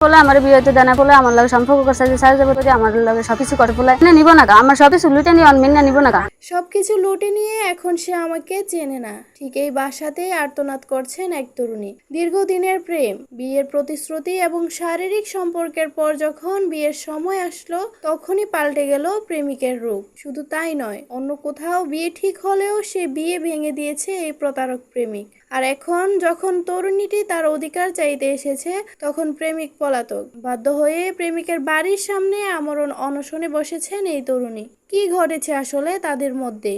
বলে আমার বিয়েতে দানা বলে আমার লগে সম্পর্ক করছে যে সারা যাবে যদি আমার লগে সবকিছু করে বলে না নিব না আমার সবকিছু লুটে নিয়ে অনমিন না নিব না সবকিছু লুটে নিয়ে এখন সে আমাকে চেনে না। ঠিক এই বাসাতেই আর্তনাদ করছেন এক তরুণী। দীর্ঘদিনের প্রেম, বিয়ের প্রতিশ্রুতি এবং শারীরিক সম্পর্কের পর যখন বিয়ের সময় আসলো তখনই পাল্টে গেল প্রেমিকের রূপ। শুধু তাই নয়, অন্য কোথাও বিয়ে ঠিক হলেও সে বিয়ে ভেঙে দিয়েছে এই প্রতারক প্রেমিক। আর এখন যখন তরুণীটি তার অধিকার চাইতে এসেছে তখন প্রেমিক পলাতক। বাধ্য হয়ে প্রেমিকের বাড়ির সামনে আমরণ অনশনে বসেছেন এই তরুণী। কি ঘটেছে আসলে তাদের মধ্যে?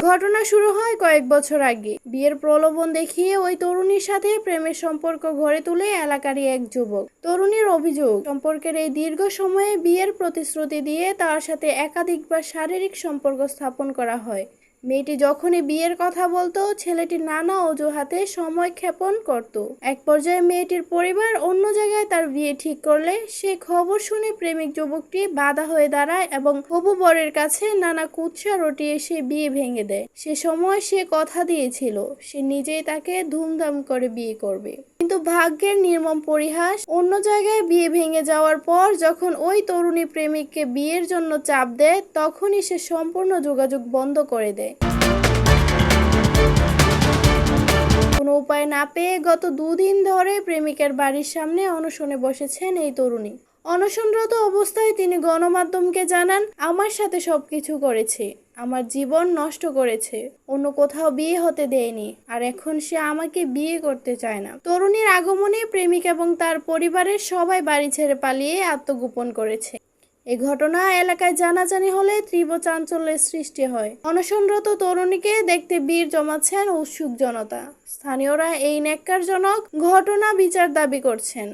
ঘটনা শুরু হয় কয়েক বছর আগে। বিয়ের প্রলোভন দেখিয়ে ওই তরুণীর সাথে প্রেমের সম্পর্ক গড়ে তুলে এলাকারই এক যুবক। তরুণীর অভিযোগ, সম্পর্কের এই দীর্ঘ সময়ে বিয়ের প্রতিশ্রুতি দিয়ে তার সাথে একাধিকবার শারীরিক সম্পর্ক স্থাপন করা হয়। মেয়েটি যখনই বিয়ের কথা বলতো ছেলেটি নানা অজুহাতে সময় ক্ষেপণ করত। এক পর্যায়ে মেয়েটির পরিবার অন্য জায়গায় তার বিয়ে ঠিক করলে সে খবর শুনে প্রেমিক যুবকটি বাধা হয়ে দাঁড়ায় এবং হবু বরের কাছে নানা কুৎসা রটিয়ে সে বিয়ে ভেঙে দেয়। সে সময় সে কথা দিয়েছিল সে নিজেই তাকে ধুমধাম করে বিয়ে করবে। কিন্তু ভাগ্যের নির্মম পরিহাস, অন্য জায়গায় বিয়ে ভেঙে যাওয়ার পর যখন ওই তরুণী প্রেমিককে বিয়ের জন্য চাপ দেয় তখনই সে সম্পূর্ণ যোগাযোগ বন্ধ করে দেয়। কোনো উপায় না পেয়ে গত 2 দিন ধরে প্রেমিকের বাড়ির সামনে অনশনে বসেছেন এই তরুণী। অনশনরত অবস্থায় তিনি গণমাধ্যমকে জানান, আমার সাথে সবকিছু করেছে, আমার জীবন নষ্ট করেছে, অন্য কোথাও বিয়ে হতে দেয়নি, আর এখন সে আমাকে বিয়ে করতে চায় না। তরুণীর আগমনে প্রেমিক এবং তার পরিবারের সবাই বাড়ি ছেড়ে পালিয়ে আত্মগোপন করেছে। এই ঘটনা এলাকায় জানাজানি হলে তীব্র চাঞ্চল্যের সৃষ্টি হয়। অনশনরত তরুণীকে দেখতে ভিড় জমাচ্ছেন উৎসুক জনতা। স্থানীয়রা এই ন্যাক্কারজনক ঘটনা বিচার দাবি করছেন।